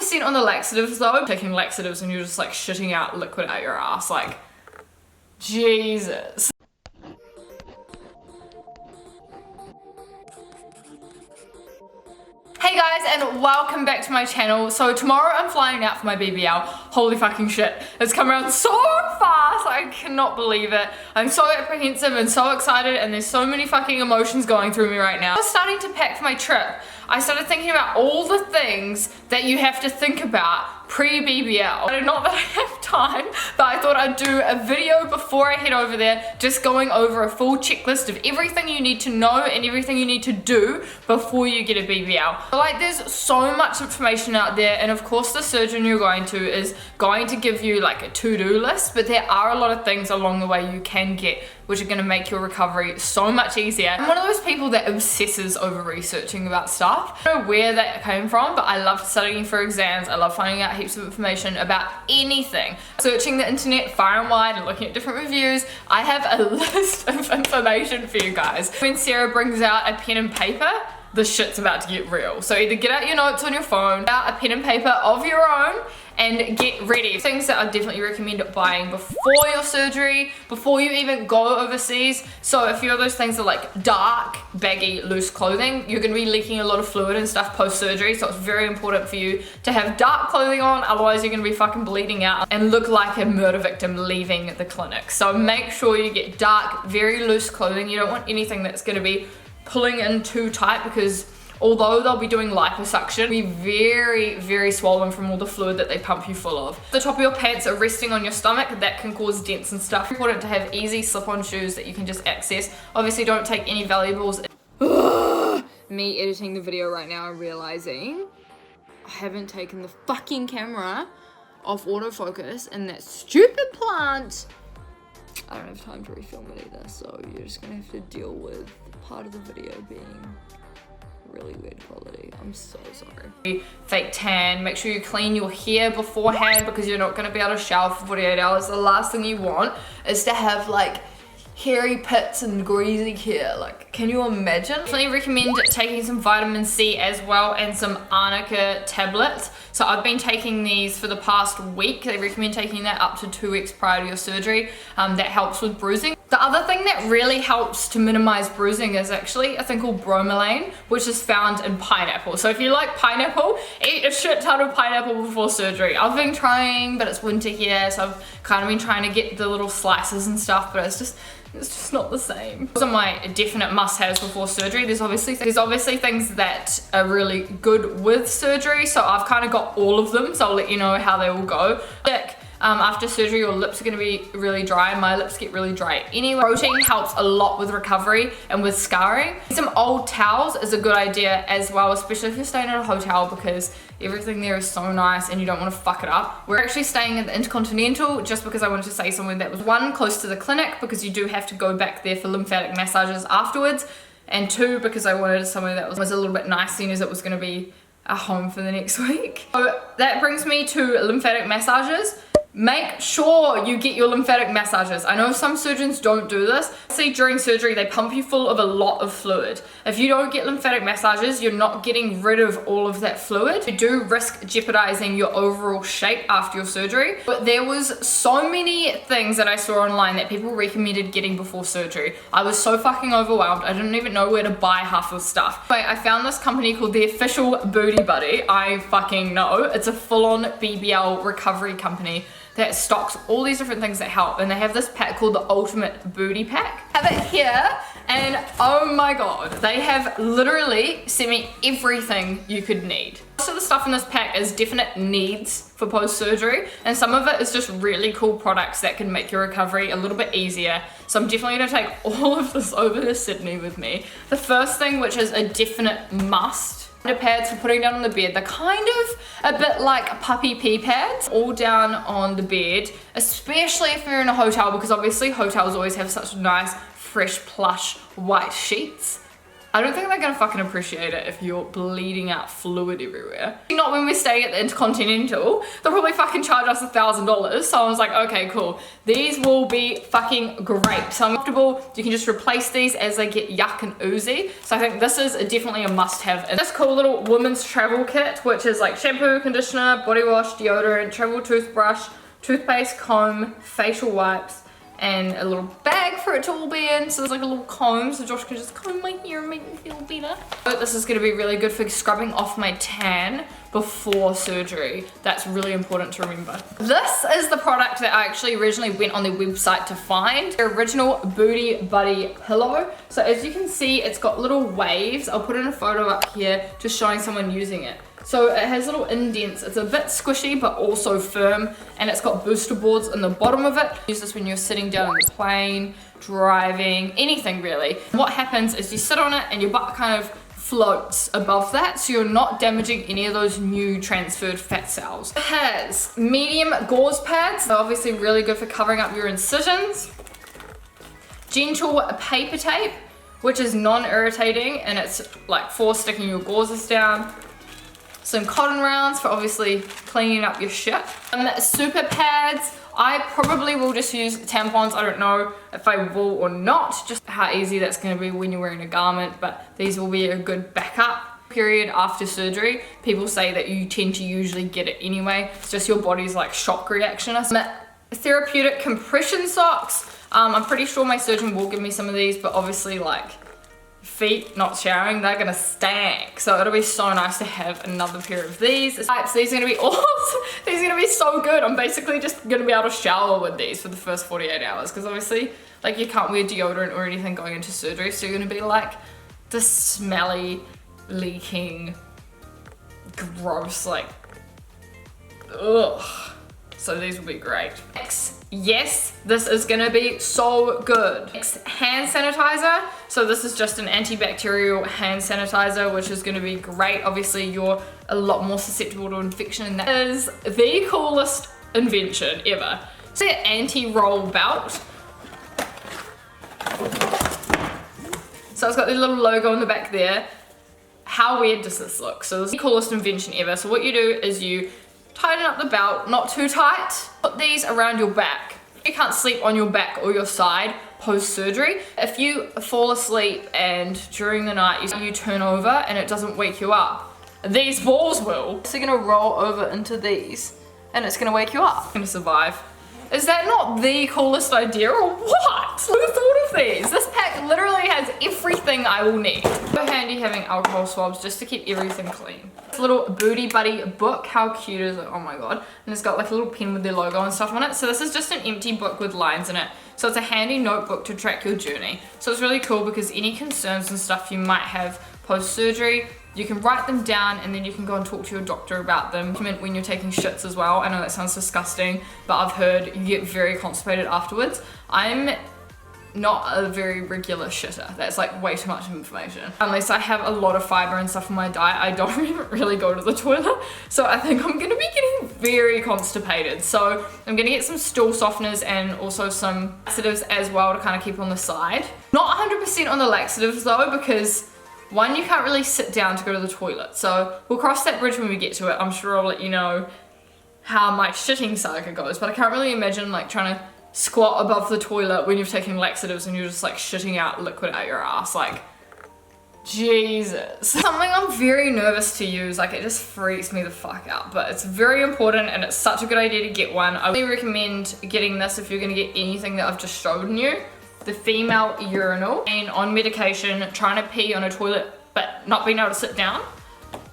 100% on the laxatives though. Taking laxatives and you're just like shitting out liquid out your ass, like, Jesus. Hey guys, and welcome back to my channel. So tomorrow I'm flying out for my BBL. Holy fucking shit. It's come around so fast. I cannot believe it. I'm so apprehensive and so excited, and there's so many fucking emotions going through me right now. I was starting to pack for my trip. I started thinking about all the things that you have to think about pre-BBL. Not that I have time, but I thought I'd do a video before I head over there, just going over a full checklist of everything you need to know and everything you need to do before you get a BBL. Like, there's so much information out there, and of course the surgeon you're going to is going to give you like a to-do list, but there are a lot of things along the way you can get which are going to make your recovery so much easier. I'm one of those people that obsesses over researching about stuff. I don't know where that came from, but I love studying for exams. I love finding out heaps of information about anything. Searching the internet far and wide and looking at different reviews. I have a list of information for you guys. When Sarah brings out a pen and paper, the shit's about to get real. So either get out your notes on your phone, out a pen and paper of your own, and get ready. Things that I definitely recommend buying before your surgery, before you even go overseas. So if you're those things that are like dark, baggy, loose clothing, you're gonna be leaking a lot of fluid and stuff post-surgery, so it's very important for you to have dark clothing on, otherwise you're gonna be fucking bleeding out and look like a murder victim leaving the clinic. So make sure you get dark, very loose clothing. You don't want anything that's gonna be pulling in too tight, because although they'll be doing liposuction, be very, very swollen from all the fluid that they pump you full of. The top of your pants are resting on your stomach, that can cause dents and stuff. It's important to have easy slip-on shoes that you can just access. Obviously don't take any valuables. Me editing the video right now and realizing I haven't taken the fucking camera off autofocus, and that stupid plant, I don't have time to refilm it either, so you're just gonna have to deal with part of the video being really weird quality. I'm so sorry. Fake tan. Make sure you clean your hair beforehand, because you're not going to be able to shower for 48 hours. The last thing you want is to have like hairy pits and greasy hair. Like, can you imagine? Definitely recommend taking some vitamin C as well, and some arnica tablets. So I've been taking these for the past week. They recommend taking that up to 2 weeks prior to your surgery. That helps with bruising. The other thing that really helps to minimize bruising is actually a thing called bromelain, which is found in pineapple. So if you like pineapple, eat a shit ton of pineapple before surgery. I've been trying, but it's winter here, so I've kind of been trying to get the little slices and stuff, but it's just not the same. Those are my definite must-haves before surgery. There's obviously things that are really good with surgery, so I've kind of got all of them, so I'll let you know how they will go. After surgery, your lips are going to be really dry, and my lips get really dry anyway. Protein helps a lot with recovery and with scarring. Some old towels is a good idea as well, especially if you're staying at a hotel, because everything there is so nice and you don't want to fuck it up. We're actually staying at the Intercontinental just because I wanted to stay somewhere that was, one, close to the clinic, because you do have to go back there for lymphatic massages afterwards, and two, because I wanted somewhere that was a little bit nice, seeing as it was going to be a home for the next week. So that brings me to lymphatic massages. Make sure you get your lymphatic massages. I know some surgeons don't do this. See, during surgery, they pump you full of a lot of fluid. If you don't get lymphatic massages, you're not getting rid of all of that fluid. You do risk jeopardizing your overall shape after your surgery. But there was so many things that I saw online that people recommended getting before surgery. I was so fucking overwhelmed. I didn't even know where to buy half of stuff. But I found this company called The Official Booty Buddy. I fucking know. It's a full-on BBL recovery company that stocks all these different things that help, and they have this pack called the Ultimate Booty Pack. I have it here, and oh my god, they have literally sent me everything you could need. Most of the stuff in this pack is definite needs for post-surgery, and some of it is just really cool products that can make your recovery a little bit easier. So I'm definitely gonna take all of this over to Sydney with me. The first thing, which is a definite must, pads for putting down on the bed. They're kind of a bit like puppy pee pads, all down on the bed, especially if you're in a hotel, because obviously hotels always have such nice, fresh, plush, white sheets. I don't think they're gonna fucking appreciate it if you're bleeding out fluid everywhere. Not when we're staying at the Intercontinental. They'll probably fucking charge us $1,000. So I was like, okay, cool. These will be fucking great. So I'm comfortable. You can just replace these as they get yuck and oozy. So I think this is definitely a must-have. And this cool little women's travel kit, which is like shampoo, conditioner, body wash, deodorant, travel toothbrush, toothpaste, comb, facial wipes, and a little bag for it to all be in. So there's like a little comb so Josh can just comb my hair and make me feel better. But this is going to be really good for scrubbing off my tan before surgery. That's really important to remember. This is the product that I actually originally went on their website to find. The original Booty Buddy pillow. So as you can see, it's got little waves. I'll put in a photo up here just showing someone using it. So it has little indents. It's a bit squishy but also firm, and it's got booster boards in the bottom of it. Use this when you're sitting down on the plane, driving, anything really. What happens is you sit on it and your butt kind of floats above that, so you're not damaging any of those new transferred fat cells. It has medium gauze pads, so obviously really good for covering up your incisions. Gentle paper tape, which is non-irritating, and it's like for sticking your gauzes down. Some cotton rounds for obviously cleaning up your shit. Super pads. I probably will just use tampons. I don't know if I will or not, just how easy that's going to be when you're wearing a garment, but these will be a good backup. Period after surgery, people say that you tend to usually get it anyway. It's just your body's like shock reaction. Therapeutic compression socks. I'm pretty sure my surgeon will give me some of these, but obviously like feet not showering, they're gonna stank. So it'll be so nice to have another pair of these. These are gonna be awesome. These are gonna be so good. I'm basically just gonna be able to shower with these for the first 48 hours because obviously like you can't wear deodorant or anything going into surgery, so you're gonna be like the smelly, leaking, gross, like ugh. So these will be great. Next, yes, this is gonna be so good. Next, hand sanitizer. So this is just an antibacterial hand sanitizer, which is gonna be great. Obviously, you're a lot more susceptible to infection, and that is the coolest invention ever. It's an anti-roll belt. So it's got the little logo on the back there. How weird does this look? So this is the coolest invention ever. So what you do is you tighten up the belt, not too tight. Put these around your back. You can't sleep on your back or your side post-surgery. If you fall asleep and during the night you turn over and it doesn't wake you up, these balls will. So you're gonna roll over into these and it's gonna wake you up. You're gonna survive. Is that not the coolest idea or what? Who thought of these? This pack literally has everything I will need. So handy having alcohol swabs just to keep everything clean. This little Booty Buddy book, how cute is it? Oh my god. And it's got like a little pen with their logo and stuff on it. So this is just an empty book with lines in it. So it's a handy notebook to track your journey. So it's really cool because any concerns and stuff you might have post-surgery, you can write them down and then you can go and talk to your doctor about them. When you're taking shits as well. I know that sounds disgusting, but I've heard you get very constipated afterwards. I'm not a very regular shitter. That's like way too much information. Unless I have a lot of fiber and stuff in my diet, I don't even really go to the toilet. So I think I'm gonna be getting very constipated. So I'm gonna get some stool softeners and also some laxatives as well to kind of keep on the side. Not 100% on the laxatives though, because one, you can't really sit down to go to the toilet. So we'll cross that bridge when we get to it. I'm sure I'll let you know how my shitting saga goes, but I can't really imagine like trying to squat above the toilet when you've taken laxatives and you're just like shitting out liquid out your ass. Like, Jesus. Something I'm very nervous to use, like it just freaks me the fuck out, but it's very important and it's such a good idea to get one. I really recommend getting this if you're gonna get anything that I've just shown you. The female urinal, and on medication, trying to pee on a toilet but not being able to sit down,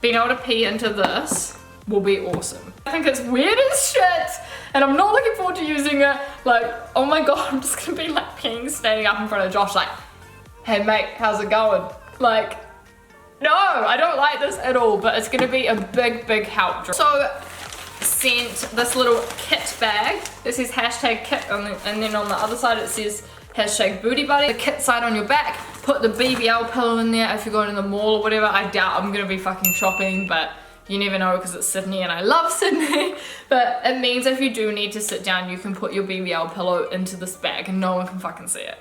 being able to pee into this will be awesome. I think it's weird as shit and I'm not looking forward to using it. Like, oh my god, I'm just gonna be like peeing standing up in front of Josh like, hey mate, how's it going? Like, no, I don't like this at all, but it's gonna be a big help. So, sent this little kit bag. This is hashtag kit and then on the other side it says hashtag Booty Buddy. The kit side on your back, put the BBL pillow in there if you're going to the mall or whatever. I doubt I'm gonna be fucking shopping, but you never know because it's Sydney and I love Sydney. But it means if you do need to sit down, you can put your BBL pillow into this bag and no one can fucking see it.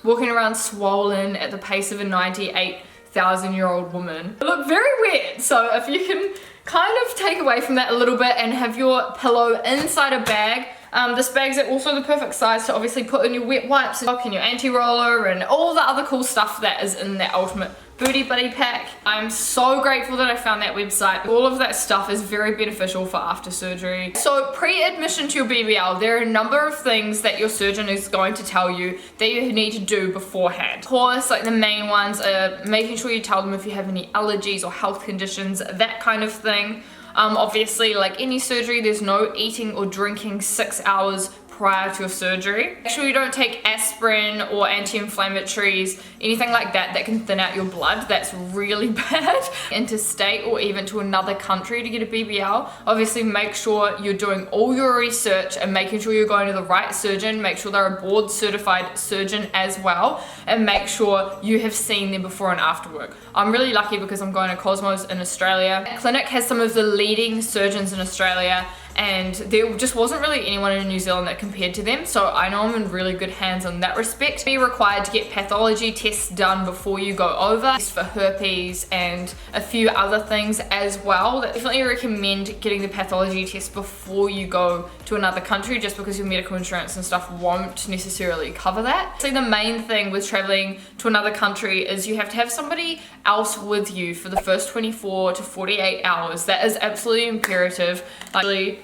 Walking around swollen at the pace of a 98 1,000-year-old woman. They look very weird, so if you can kind of take away from that a little bit and have your pillow inside a bag. This bag's also the perfect size to obviously put in your wet wipes and your anti-roller and all the other cool stuff that is in that ultimate booty buddy pack. I'm so grateful that I found that website. All of that stuff is very beneficial for after surgery. So pre-admission to your BBL, there are a number of things that your surgeon is going to tell you that you need to do beforehand. Of course, like the main ones are making sure you tell them if you have any allergies or health conditions, that kind of thing. Obviously, like any surgery, there's no eating or drinking 6 hours prior to your surgery. Make sure you don't take aspirin or anti-inflammatories, anything like that that can thin out your blood. That's really bad. Interstate or even to another country to get a BBL. Obviously make sure you're doing all your research and making sure you're going to the right surgeon. Make sure they're a board certified surgeon as well, and make sure you have seen them before and after work. I'm really lucky because I'm going to Cosmos in Australia. That clinic has some of the leading surgeons in Australia, and there just wasn't really anyone in New Zealand that compared to them, so I know I'm in really good hands in that respect. Be required to get pathology tests done before you go over, for herpes and a few other things as well. Definitely recommend getting the pathology test before you go to another country, just because your medical insurance and stuff won't necessarily cover that. So the main thing with traveling to another country is you have to have somebody else with you for the first 24 to 48 hours. That is absolutely imperative. Actually,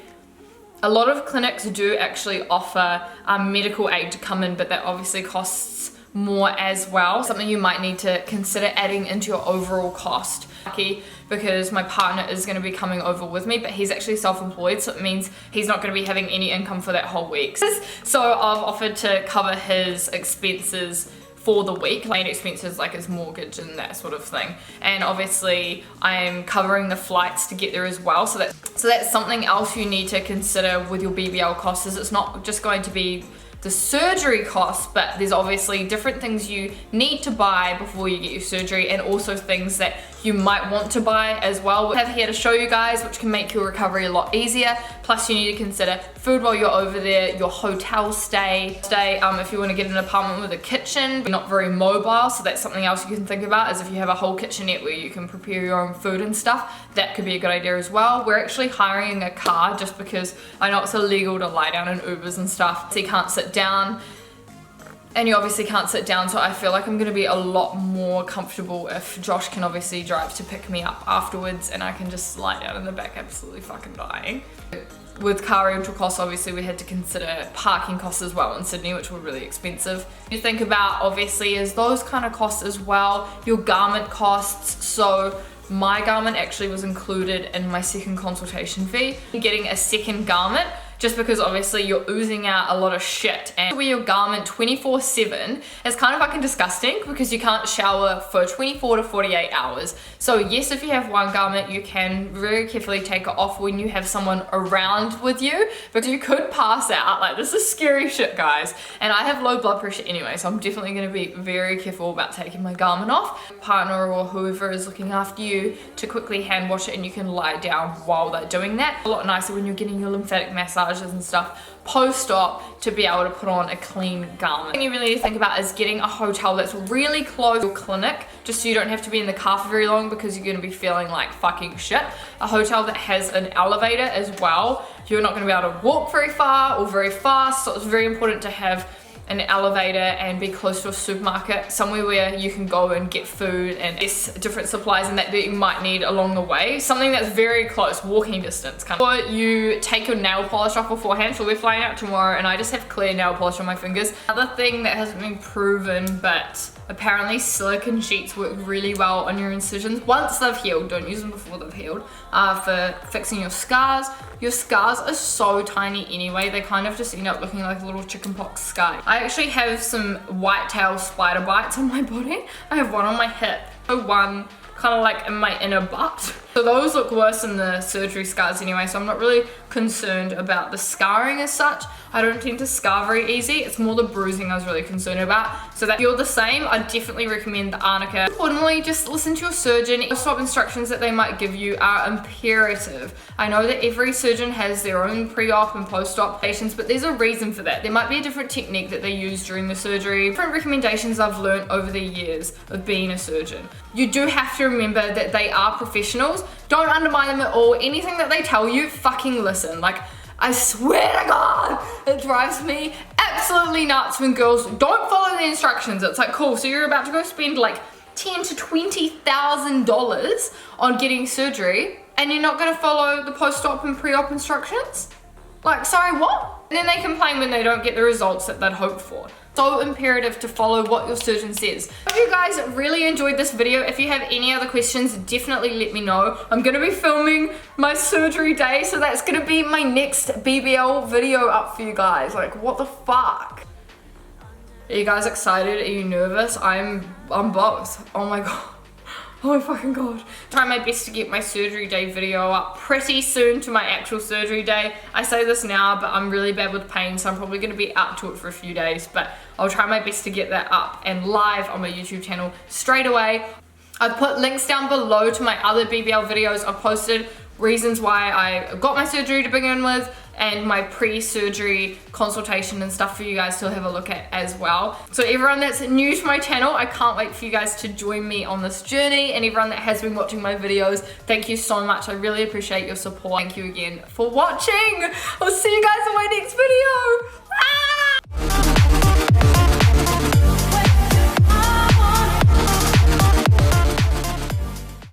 a lot of clinics do actually offer medical aid to come in, but that obviously costs more as well. Something you might need to consider adding into your overall cost. Lucky because my partner is going to be coming over with me, but he's actually self-employed, so it means he's not going to be having any income for that whole week. So I've offered to cover his expenses for the week, main expenses like his mortgage and that sort of thing. And obviously I'm covering the flights to get there as well, so that's something else you need to consider with your BBL costs. Is it's not just going to be the surgery costs, but there's obviously different things you need to buy before you get your surgery, and also things that you might want to buy as well. We have here to show you guys, which can make your recovery a lot easier. Plus you need to consider food while you're over there, your hotel stay. If you want to get an apartment with a kitchen, but not very mobile, so that's something else you can think about, is if you have a whole kitchenette where you can prepare your own food and stuff, that could be a good idea as well. We're actually hiring a car just because I know it's illegal to lie down in Ubers and stuff, so you can't sit down. And you obviously can't sit down, so I feel like I'm gonna be a lot more comfortable if Josh can obviously drive to pick me up afterwards and I can just lie down in the back absolutely fucking dying. With car rental costs, obviously we had to consider parking costs as well in Sydney, which were really expensive. You think about obviously is those kind of costs as well, your garment costs. So my garment actually was included in my second consultation fee. Getting a second garment, just because obviously you're oozing out a lot of shit, and wear your garment 24/7 is kind of fucking disgusting because you can't shower for 24 to 48 hours. So yes, if you have one garment, you can very carefully take it off when you have someone around with you, because you could pass out. Like, this is scary shit, guys. And I have low blood pressure anyway, so I'm definitely gonna be very careful about taking my garment off. Partner or whoever is looking after you to quickly hand wash it, and you can lie down while they're doing that. A lot nicer when you're getting your lymphatic massage and stuff post-op to be able to put on a clean garment. What you really need to think about is getting a hotel that's really close to your clinic, just so you don't have to be in the car for very long because you're going to be feeling like fucking shit. A hotel that has an elevator as well. You're not going to be able to walk very far or very fast, so it's very important to have an elevator and be close to a supermarket, somewhere where you can go and get food and different supplies and that you might need along the way. Something that's very close, walking distance kind of. Or you take your nail polish off beforehand. So we're flying out tomorrow and I just have clear nail polish on my fingers. Another thing that hasn't been proven, but apparently silicone sheets work really well on your incisions once they've healed. Don't use them before they've healed. For fixing your scars. Your scars are so tiny anyway, they kind of just end up looking like a little chickenpox scar. I actually have some whitetail spider bites on my body. I have one on my hip, one kind of like in my inner butt. So those look worse than the surgery scars anyway, so I'm not really concerned about the scarring as such. I don't tend to scar very easy. It's more the bruising I was really concerned about. So that you're the same, I definitely recommend the arnica. Importantly, just listen to your surgeon. Post-op instructions that they might give you are imperative. I know that every surgeon has their own pre-op and post-op patients, but there's a reason for that. There might be a different technique that they use during the surgery. Different recommendations I've learned over the years of being a surgeon. You do have to remember that they are professionals. Don't undermine them at all. Anything that they tell you, fucking listen. Like, I swear to God, it drives me absolutely nuts when girls don't follow the instructions. It's like, cool, so you're about to go spend like $10,000 to $20,000 on getting surgery and you're not gonna follow the post-op and pre-op instructions? Like, sorry, what? And then they complain when they don't get the results that they'd hoped for. So imperative to follow what your surgeon says. If you guys really enjoyed this video, if you have any other questions, definitely let me know. I'm gonna be filming my surgery day, so that's gonna be my next BBL video up for you guys. Like, what the fuck? Are you guys excited? Are you nervous? I'm both. Oh my God. Oh my fucking God. Try my best to get my surgery day video up pretty soon to my actual surgery day. I say this now, but I'm really bad with pain, so I'm probably gonna be up to it for a few days, but I'll try my best to get that up and live on my YouTube channel straight away. I've put links down below to my other BBL videos. I've posted reasons why I got my surgery to begin with, and my pre-surgery consultation and stuff for you guys to have a look at as well. So everyone that's new to my channel, I can't wait for you guys to join me on this journey, and everyone that has been watching my videos, thank you so much. I really appreciate your support. Thank you again for watching. I'll see you guys